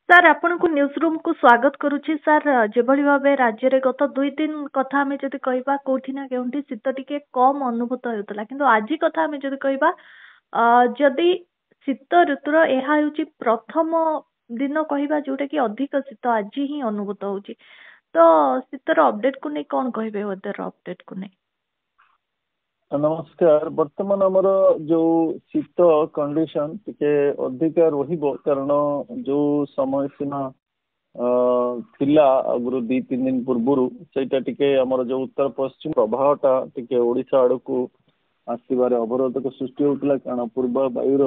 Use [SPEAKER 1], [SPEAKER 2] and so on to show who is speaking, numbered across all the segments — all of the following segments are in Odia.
[SPEAKER 1] ସାର୍ ଆପଣଙ୍କୁ ନ୍ୟୁଜ୍ ରୁମକୁ ସ୍ୱାଗତ କରୁଛି ସାର୍। ଯେଭଳି ଭାବେ ରାଜ୍ୟରେ ଗତ 2 ଦିନ କଥା ଆମେ ଯଦି କହିବା କୋଉଠି ନା କେଉଁଠି ଶୀତ ଟିକେ କମ ଅନୁଭୂତ ହେଉଥିଲା, କିନ୍ତୁ ଆଜି କଥା ଆମେ ଯଦି କହିବା ଯଦି ଶୀତ ଋତୁର ଏହା ହେଉଛି ପ୍ରଥମ ଦିନ କହିବା ଯୋଉଟା କି ଅଧିକ ଶୀତ ଆଜି ହିଁ ଅନୁଭୂତ ହଉଛି। ତ ଶୀତର ଅପଡେଟକୁ ନେଇ କଣ କହିବେ, ୱେଦର ଅପଡେଟକୁ ନେଇ?
[SPEAKER 2] ନମସ୍କାର। ବର୍ତ୍ତମାନ ଆମର ଯୋଉ ଶୀତ କଣ୍ଡିସନ ଟିକେ ଅଧିକା ରହିବ, କାରଣ ଯୋଉ ସମୟ ସୀମା ଥିଲା ଆଗରୁ 2-3 ଦିନ ପୂର୍ବରୁ, ସେଇଟା ଟିକେ ଆମର ଯୋଉ ଉତ୍ତର ପଶ୍ଚିମ ପ୍ରବାହଟା ଟିକେ ଓଡ଼ିଶା ଆଡକୁ ଆସିବାରେ ଅବରୋଧକ ସୃଷ୍ଟି ହଉଥିଲା। କାରଣ ପୂର୍ବ ବାୟୁର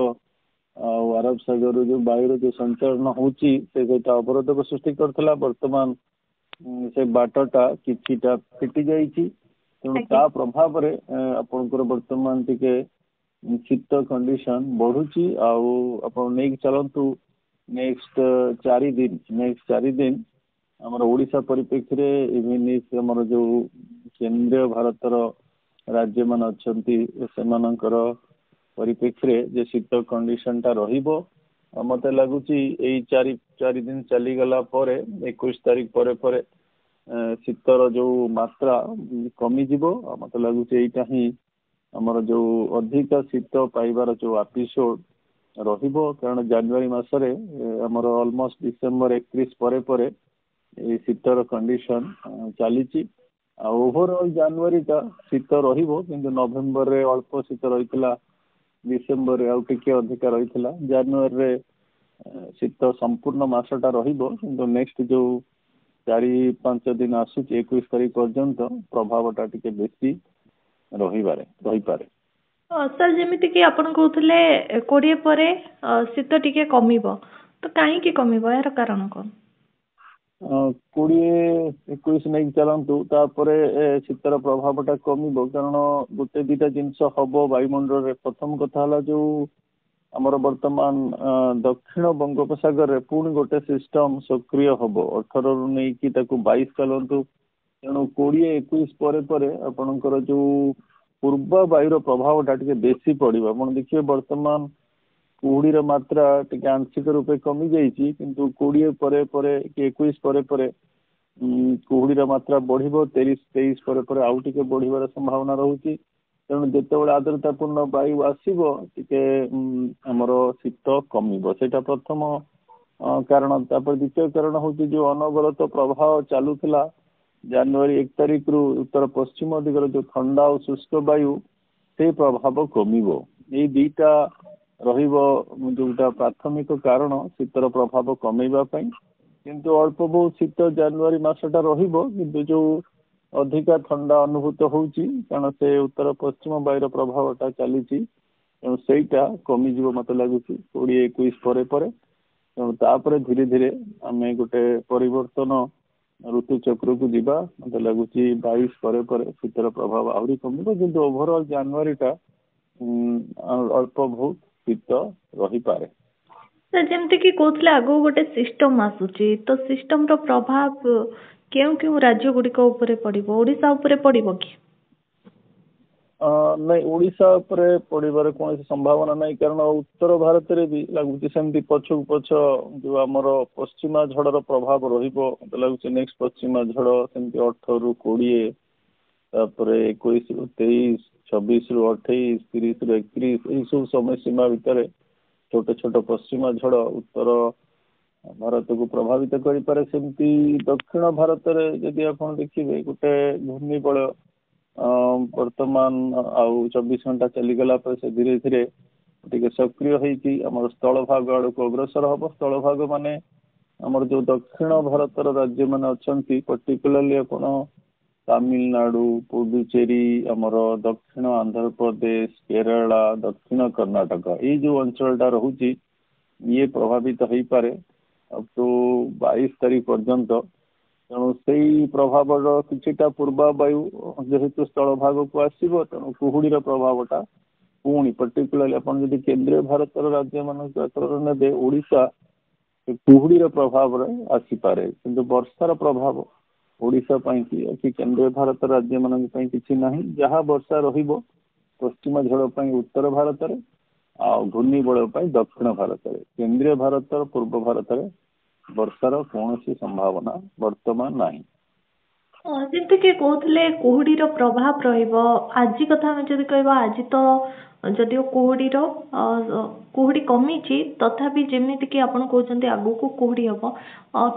[SPEAKER 2] ଆଉ ଆରବ ସାଗରରୁ ଯୋଉ ବାୟୁର ଯୋଉ ସଞ୍ଚାଳନ ହଉଛି ସେ ସେଇଟା ଅବରୋଧକ ସୃଷ୍ଟି କରୁଥିଲା। ବର୍ତ୍ତମାନ ସେ ବାଟଟା କିଛିଟା ଫିଟି ଯାଇଛି, ତେଣୁ ତା ପ୍ରଭାବରେ ଆପଣଙ୍କର ବର୍ତ୍ତମାନ ଟିକେ ଶୀତ କଣ୍ଡିସନ ବଢୁଛି। ଆଉ ଆପଣ ନେଇକି ଚାଲନ୍ତୁ ନେକ୍ସଟ 4 ଦିନ ଆମର ଓଡ଼ିଶା ପରିପ୍ରେକ୍ଷୀରେ ଆମର ଯୋଉ କେନ୍ଦ୍ରୀୟ ଭାରତର ରାଜ୍ୟମାନେ ଅଛନ୍ତି ସେମାନଙ୍କର ପରିପ୍ରେକ୍ଷୀରେ ଯେ ଶୀତ କଣ୍ଡିସନଟା ରହିବ। ମତେ ଲାଗୁଛି ଏଇ ଚାରି ଦିନ ଚାଲିଗଲା ପରେ 21 ତାରିଖ ପରେ ଶୀତର ଯୋଉ ମାତ୍ରା କମିଯିବ। ମତେ ଲାଗୁଛି ଏଇଟା ହିଁ ଆମର ଯୋଉ ଅଧିକ ଶୀତ ପାଇବାର ଯୋଉ ଏପିସୋଡ ରହିବ, କାରଣ ଜାନୁଆରୀ ମାସରେ ଆମର ଅଲମୋଷ୍ଟ ଡିସେମ୍ବର 31 ପରେ ଏଇ ଶୀତର କଣ୍ଡିସନ ଚାଲିଛି। ଆଉ ଓଭରଅଲ ଜାନୁଆରୀଟା ଶୀତ ରହିବ, କିନ୍ତୁ ନଭେମ୍ବରରେ ଅଳ୍ପ ଶୀତ ରହିଥିଲା, ଡିସେମ୍ବରରେ ଆଉ ଟିକେ ଅଧିକା ରହିଥିଲା, ଜାନୁଆରୀରେ ଶୀତ ସମ୍ପୂର୍ଣ୍ଣ ମାସଟା ରହିବ। କିନ୍ତୁ ନେକ୍ସଟ ଯୋଉ 4-5 ଦିନ ଆସୁଛି 21 ତାରିଖ ପର୍ଯ୍ୟନ୍ତ ପ୍ରଭାବଟା ଟିକେ ବେଶୀ ରହିପାରେ।
[SPEAKER 1] ସାର୍, ଯେମିତି କି ଆପଣ କହୁଥିଲେ 20 ପରେ ଶୀତ ଟିକେ କମିବ, ତ କାହିଁକି କମିବ, ଏହାର କାରଣ କଣ?
[SPEAKER 2] 20-21 ନେଇକି ଚାଲନ୍ତୁ, ତାପରେ ଶୀତର ପ୍ରଭାବଟା କମିବ। କାରଣ ଗୋଟେ ଦିଟା ଜିନିଷ ହବ ବାୟୁମଣ୍ଡଳରେ। ପ୍ରଥମ କଥା ହେଲା ଯୋଉ ଆମର ବର୍ତ୍ତମାନ ଦକ୍ଷିଣ ବଙ୍ଗୋପସାଗରରେ ପୁଣି ଗୋଟେ ସିଷ୍ଟମ ସକ୍ରିୟ ହବ 18ରୁ ନେଇକି ତାକୁ 22 ଚାଲନ୍ତୁ। ତେଣୁ 20-21 ପରେ ଆପଣଙ୍କର ଯୋଉ ପୂର୍ବ ବାୟୁର ପ୍ରଭାବଟା ଟିକେ ବେଶୀ ପଡିବ। ଆପଣ ଦେଖିବେ ବର୍ତ୍ତମାନ କୁହୁଡିର ମାତ୍ରା ଟିକେ ଆଂଶିକ ରୂପେ କମି ଯାଇଛି, କିନ୍ତୁ 20 ପରେ କି 21 ପରେ କୁହୁଡିର ମାତ୍ରା ବଢିବ। 23 ପରେ ଆଉ ଟିକେ ବଢିବାର ସମ୍ଭାବନା ରହୁଛି। ତେଣୁ ଯେତେବେଳେ ଆର୍ଦ୍ରତାପୂର୍ଣ୍ଣ ବାୟୁ ଆସିବ ଟିକେ ଆମର ଶୀତ କମିବ, ସେଇଟା ପ୍ରଥମ କାରଣ। ତାପରେ ଦ୍ୱିତୀୟ କାରଣ ହଉଛି ଯୋଉ ଅନବରତ ପ୍ରବାହ ଚାଲୁଥିଲା ଜାନୁଆରୀ 1 ତାରିଖରୁ ଉତ୍ତର ପଶ୍ଚିମ ଦିଗରେ ଯୋଉ ଥଣ୍ଡା ଆଉ ଶୁଷ୍କ ବାୟୁ, ସେ ପ୍ରଭାବ କମିବ। ଏଇ ଦିଟା ରହିବ ଯୋଉଟା ପ୍ରାଥମିକ କାରଣ ଶୀତର ପ୍ରଭାବ କମେଇବା ପାଇଁ। କିନ୍ତୁ ଅଳ୍ପ ବହୁତ ଶୀତ ଜାନୁଆରୀ ମାସଟା ରହିବ, କିନ୍ତୁ ଯୋଉ ଅଧିକା ଥଣ୍ଡା ଅନୁଭୂତ ହଉଛି କାରଣ ସେ ଉତ୍ତର ପଶ୍ଚିମ ବାୟୁର ପ୍ରଭାବଟା ଚାଲିଛି, ତେଣୁ ସେଇଟା କମିଯିବ ମତେ ଲାଗୁଛି 20-21 ପରେ। ତେଣୁ ତାପରେ ଧୀରେ ଧୀରେ ଆମେ ଗୋଟେ ପରିବର୍ତ୍ତନ ଋତୁ ଚକ୍ରକୁ ଯିବା। ମତେ ଲାଗୁଛି 22 ପରେ ଶୀତର ପ୍ରଭାବ ଆହୁରି କମିବ, କିନ୍ତୁ ଓଭରଅଲ ଜାନୁଆରୀଟା ଅଳ୍ପ ବହୁତ ଶୀତ ରହିପାରେ।
[SPEAKER 1] ଯେମିତି କି କହୁଥିଲେ ଆଗକୁ ଗୋଟେ ସିଷ୍ଟମ ଆସୁଛି, ତ ସିଷ୍ଟମର ପ୍ରଭାବ କେଉଁ କେଉଁ ରାଜ୍ୟ ଗୁଡିକ ଉପରେ ପଡିବ? ଓଡ଼ିଶା ଉପରେ ପଡିବ କି?
[SPEAKER 2] ନାଇଁ, ଓଡ଼ିଶା ଉପରେ ପଡିବାର କୌଣସି ସମ୍ଭାବନା ନାହିଁ, କାରଣ ଉତ୍ତର ଭାରତରେ ବି ଲାଗୁଛି ସେମିତି ପଛକୁ ପଛ ଯୋଉ ଆମର ପଶ୍ଚିମା ଝଡର ପ୍ରଭାବ ରହିବ। ମତେ ଲାଗୁଛି ନେକ୍ସଟ ପଶ୍ଚିମା ଝଡ ସେମିତି 18ରୁ 20, ତାପରେ 21ରୁ 23, 26ରୁ 28, 30ରୁ 31, ଏଇ ସବୁ ସମୟ ସୀମା ଭିତରେ ଛୋଟ ଛୋଟ ପଶ୍ଚିମା ଝଡ ଉତ୍ତର ଭାରତକୁ ପ୍ରଭାବିତ କରିପାରେ। ସେମିତି ଦକ୍ଷିଣ ଭାରତରେ ଯଦି ଆପଣ ଦେଖିବେ ଗୋଟେ ଘୂର୍ଣ୍ଣିବଳୟ ବର୍ତ୍ତମାନ ଆଉ 24 ଘଣ୍ଟା ଚାଲିଗଲା ପରେ ସେ ଧୀରେ ଧୀରେ ଟିକେ ସକ୍ରିୟ ହେଇକି ଆମର ସ୍ଥଳ ଭାଗ ଆଡକୁ ଅଗ୍ରସର ହବ। ସ୍ଥଳ ଭାଗ ମାନେ ଆମର ଯୋଉ ଦକ୍ଷିଣ ଭାରତର ରାଜ୍ୟ ମାନେ ଅଛନ୍ତି, ପର୍ଟିକୁଲାରଲି ଆପଣ ତାମିଲନାଡୁ, ପୁଡୁଚେରୀ, ଆମର ଦକ୍ଷିଣ ଆନ୍ଧ୍ରପ୍ରଦେଶ, କେରଳ, ଦକ୍ଷିଣ କର୍ଣ୍ଣାଟକ, ଏଇ ଯୋଉ ଅଞ୍ଚଳଟା ରହୁଛି ଇଏ ପ୍ରଭାବିତ ହେଇପାରେ ଅପ୍ ଟୁ 22 ତାରିଖ ପର୍ଯ୍ୟନ୍ତ। ତେଣୁ ସେଇ ପ୍ରଭାବର କିଛିଟା ପୂର୍ବାବାୟୁ ଯେହେତୁ ସ୍ଥଳ ଭାଗକୁ ଆସିବ, ତେଣୁ କୁହୁଡିର ପ୍ରଭାବଟା ପୁଣି ପର୍ଟିକୁଲାରଲି ଆପଣ ଯଦି କେନ୍ଦ୍ରୀୟ ଭାରତର ରାଜ୍ୟମାନଙ୍କ କ୍ଷେତ୍ରରେ ନେବେ, ଓଡ଼ିଶା କୁହୁଡିର ପ୍ରଭାବରେ ଆସିପାରେ, କିନ୍ତୁ ବର୍ଷାର ପ୍ରଭାବ ଓଡ଼ିଶା ପାଇଁ କି କେନ୍ଦ୍ରୀୟ ଭାରତ ରାଜ୍ୟମାନଙ୍କ ପାଇଁ କିଛି ନାହିଁ। ଯାହା ବର୍ଷା ରହିବ ପଶ୍ଚିମ ଝଡ଼ ପାଇଁ ଉତ୍ତର ଭାରତରେ ଆଉ ଘୂର୍ଣ୍ଣିବଳୟ ପାଇଁ ଦକ୍ଷିଣ ଭାରତରେ। କେନ୍ଦ୍ରୀୟ ଭାରତର ପୂର୍ବ ଭାରତରେ ବର୍ଷାର କୌଣସି ସମ୍ଭାବନା ବର୍ତ୍ତମାନ ନାହିଁ।
[SPEAKER 1] ଯେମିତି କି କହୁଥିଲେ କୁହୁଡିର ପ୍ରଭାବ ରହିବ। ଆଜି କଥା ଆମେ ଯଦି କହିବା, ଆଜି ତ ଯଦିଓ କୁହୁଡି କମିଛି, ତଥାପି ଯେମିତି କି ଆପଣ କହୁଛନ୍ତି ଆଗକୁ କୁହୁଡି ହବ।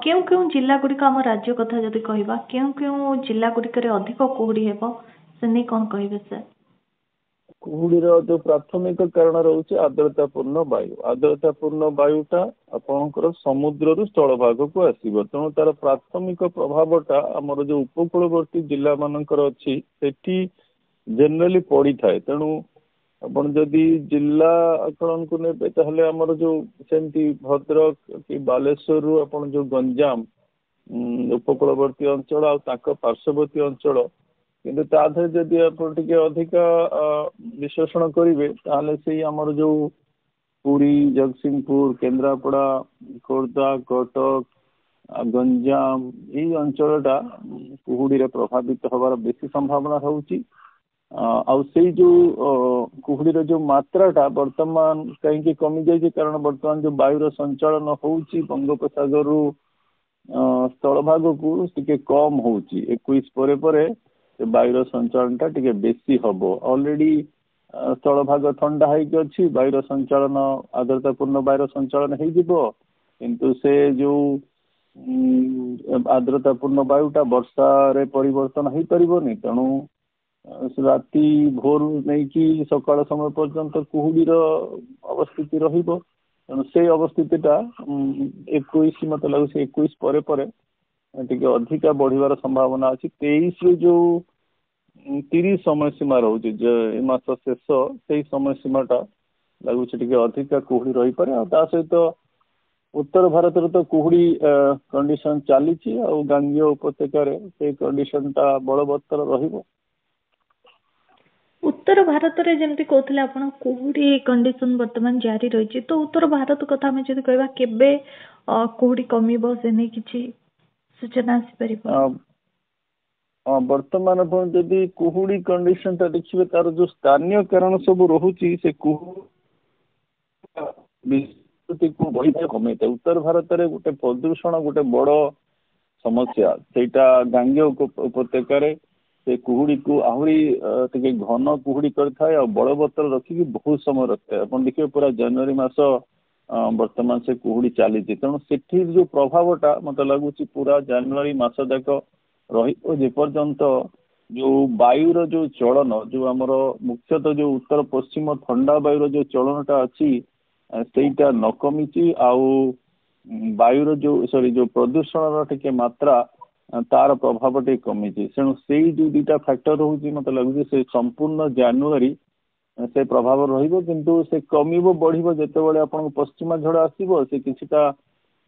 [SPEAKER 1] କେଉଁ କେଉଁ ଜିଲ୍ଲା ଗୁଡିକ, ଆମ ରାଜ୍ୟ କଥା ଯଦି କହିବା, କେଉଁ କେଉଁ ଜିଲ୍ଲା ଗୁଡିକରେ ଅଧିକ କୁହୁଡି ହେବ, ସେ ନେଇ କଣ କହିବେ ସାର୍?
[SPEAKER 2] କୁହୁଡିର ଯୋଉ ପ୍ରାଥମିକ କାରଣ ରହୁଛି ଆର୍ଦ୍ରତାପୂର୍ଣ୍ଣ ବାୟୁ। ଆର୍ଦ୍ରତାପୂର୍ଣ୍ଣ ବାୟୁଟା ଆପଣଙ୍କର ସମୁଦ୍ରରୁ ସ୍ଥଳ ଭାଗକୁ ଆସିବ, ତେଣୁ ତାର ପ୍ରାଥମିକ ପ୍ରଭାବଟା ଆମର ଯୋଉ ଉପକୂଳବର୍ତ୍ତୀ ଜିଲ୍ଲା ମାନଙ୍କର ଅଛି ସେଠି ଜେନେରାଲି ପଡିଥାଏ। ତେଣୁ ଆପଣ ଯଦି ଜିଲ୍ଲା ଆକଳନକୁ ନେବେ ତାହେଲେ ଆମର ଯୋଉ ସେମିତି ଭଦ୍ରକ କି ବାଲେଶ୍ୱରରୁ ଆପଣ ଯୋଉ ଗଞ୍ଜାମ ଉପକୂଳବର୍ତ୍ତୀ ଅଞ୍ଚଳ ଆଉ ତାଙ୍କ ପାର୍ଶ୍ୱବର୍ତ୍ତୀ ଅଞ୍ଚଳ, କିନ୍ତୁ ତା ଦେହରେ ଯଦି ଆପଣ ଟିକେ ଅଧିକା ବିଶ୍ଳେଷଣ କରିବେ ତାହେଲେ ସେଇ ଆମର ଯୋଉ ପୁରୀ, ଜଗତସିଂହପୁର, କେନ୍ଦ୍ରାପଡା, ଖୋର୍ଦ୍ଧା, କଟକ, ଗଞ୍ଜାମ, ଏଇ ଅଞ୍ଚଳଟା କୁହୁଡିରେ ପ୍ରଭାବିତ ହବାର ବେଶୀ ସମ୍ଭାବନା ରହୁଛି। ଆଉ ସେଇ ଯୋଉ କୁହୁଡିର ଯୋଉ ମାତ୍ରାଟା ବର୍ତ୍ତମାନ କାହିଁକି କମିଯାଇଛି, କାରଣ ବର୍ତ୍ତମାନ ଯୋଉ ବାୟୁର ସଞ୍ଚାଳନ ହଉଛି ବଙ୍ଗୋପସାଗରରୁ ସ୍ଥଳଭାଗକୁ ଟିକେ କମ ହଉଛି। 21 ପରେ ପରେ ସେ ବାୟୁର ସଞ୍ଚାଳନଟା ଟିକେ ବେଶୀ ହବ। ଅଲରେଡି ସ୍ଥଳଭାଗ ଥଣ୍ଡା ହେଇକି ଅଛି, ବାୟୁର ସଞ୍ଚାଳନ ଆର୍ଦ୍ରତାପୂର୍ଣ୍ଣ ବାୟୁର ସଞ୍ଚାଳନ ହେଇଯିବ, କିନ୍ତୁ ସେ ଯୋଉ ଆର୍ଦ୍ରତାପୂର୍ଣ୍ଣ ବାୟୁଟା ବର୍ଷାରେ ପରିବର୍ତ୍ତନ ହେଇପାରିବନି। ତେଣୁ ରାତି ଭୋରୁ ନେଇକି ସକାଳ ସମୟ ପର୍ଯ୍ୟନ୍ତ କୁହୁଡିର ଅବସ୍ଥିତି ରହିବ। ତେଣୁ ସେଇ ଅବସ୍ଥିତିଟା 21, ମତେ ଲାଗୁଛି 21 ପରେ ପରେ ଟିକେ ଅଧିକା ବଢିବାର ସମ୍ଭାବନା ଅଛି। 23ରୁ ଯୋଉ 30 ସମୟ ସୀମା ରହୁଛି, ଯେ ଏ ମାସ ଶେଷ, ସେଇ ସମୟ ସୀମାଟା ଲାଗୁଛି ଟିକେ ଅଧିକା କୁହୁଡି ରହିପାରେ। ଆଉ ତା ସହିତ ଉତ୍ତର ଭାରତରେ ତ କୁହୁଡି କଣ୍ଡିସନ ଚାଲିଛି, ଆଉ ଗାଙ୍ଗେୟ ଉପତ୍ୟକାରେ ସେଇ କଣ୍ଡିସନଟା ବଳବତ୍ତର ରହିବ।
[SPEAKER 1] ଉତ୍ତର ଭାରତରେ ଯେମିତି କହୁଥିଲେ ଆପଣ, କୁହୁଡି କଣ୍ଡିସନ ବର୍ତ୍ତମାନ ଜାରି ରହିଛି, ତ ଉତ୍ତର ଭାରତ କଥା ଆମେ ଯଦି କହିବା, କେବେ କୁହୁଡି କମିବ, ସେ ନେଇ କିଛି ସୂଚନା ଆସିପାରିବ?
[SPEAKER 2] ବର୍ତ୍ତମାନ ଆପଣ ଯଦି କୁହୁଡି କଣ୍ଡିସନଟା ଦେଖିବେ, ତାର ଯୋଉ ସ୍ଥାନୀୟ କାରଣ ସବୁ ରହୁଛି, ସେ ବିସ୍ତୃତିକୁ ବଢିଥାଏ କମେଇଥାଏ। ଉତ୍ତର ଭାରତରେ ଗୋଟେ ପ୍ରଦୂଷଣ ଗୋଟେ ବଡ ସମସ୍ୟା, ସେଇଟା ଗାଙ୍ଗେୟ ଉପତ୍ୟକାରେ ସେ କୁହୁଡିକୁ ଆହୁରି ଟିକେ ଘନ କୁହୁଡି କରିଥାଏ ଆଉ ବଳବତ୍ତର ରଖିକି ବହୁତ ସମୟ ରଖିଥାଏ। ଆପଣ ଦେଖିବେ ପୁରା ଜାନୁଆରୀ ମାସ ବର୍ତ୍ତମାନ ସେ କୁହୁଡି ଚାଲିଛି। ତେଣୁ ସେଠି ଯୋଉ ପ୍ରଭାବଟା ମତେ ଲାଗୁଛି ପୁରା ଜାନୁଆରୀ ମାସ ଯାକ ରହିବ, ଯେପର୍ଯ୍ୟନ୍ତ ଯୋଉ ବାୟୁର ଯୋଉ ଚଳନ, ଯୋଉ ଆମର ମୁଖ୍ୟତଃ ଯୋଉ ଉତ୍ତର ପଶ୍ଚିମ ଥଣ୍ଡା ବାୟୁର ଯୋଉ ଚଳନଟା ଅଛି ସେଇଟା ନ କମିଛି, ଆଉ ବାୟୁର ଯୋଉ ପ୍ରଦୂଷଣର ଟିକେ ମାତ୍ରା, ତାର ପ୍ରଭାବ ଟିକେ କମିଛି। ତେଣୁ ସେଇ ଯୋଉ ଦିଟା ଫ୍ୟାକ୍ଟର ରହୁଛି, ମତେ ଲାଗୁଛି ସେ ସମ୍ପୂର୍ଣ୍ଣ ଜାନୁଆରୀ ସେ ପ୍ରଭାବ ରହିବ। କିନ୍ତୁ ସେ କମିବ ବଢିବ ଯେତେବେଳେ ଆପଣଙ୍କୁ ପଶ୍ଚିମା ଝଡ଼ ଆସିବ, ସେ କିଛିଟା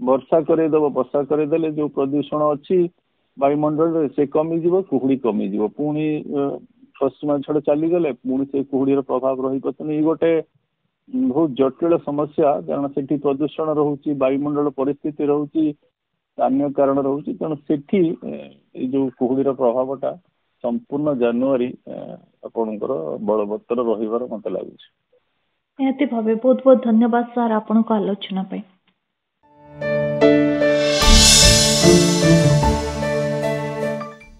[SPEAKER 2] ବର୍ଷା କରେଇଦବ। ବର୍ଷା କରେଇଦେଲେ ଯୋଉ ପ୍ରଦୂଷଣ ଅଛି ବାୟୁମଣ୍ଡଳରେ ସେ କମିଯିବ, କୁହୁଡି କମିଯିବ। ପୁଣି ପଶ୍ଚିମା ଝଡ଼ ଚାଲିଗଲେ ପୁଣି ସେ କୁହୁଡିର ପ୍ରଭାବ ରହିବ। ତେଣୁ ଏଇ ଗୋଟେ ବହୁତ ଜଟିଳ ସମସ୍ୟା, କାରଣ ସେଠି ପ୍ରଦୂଷଣ ରହୁଛି, ବାୟୁମଣ୍ଡଳ ପରିସ୍ଥିତି ରହୁଛି, ସ୍ଥାନୀୟ କାରଣ ରହୁଛି। ତେଣୁ ସେଠି ଏଇ ଯୋଉ କୁହୁଡିର ପ୍ରଭାବଟା ସମ୍ପୂର୍ଣ୍ଣ ଜାନୁଆରୀ ଆପଣଙ୍କର ବଳବତ୍ତର ରହିବାର ମତେ ଲାଗୁଛି।
[SPEAKER 1] ନିହାତି ଭାବେ ବହୁତ ବହୁତ ଧନ୍ୟବାଦ ସାର୍ ଆପଣଙ୍କ ଆଲୋଚନା ପାଇଁ।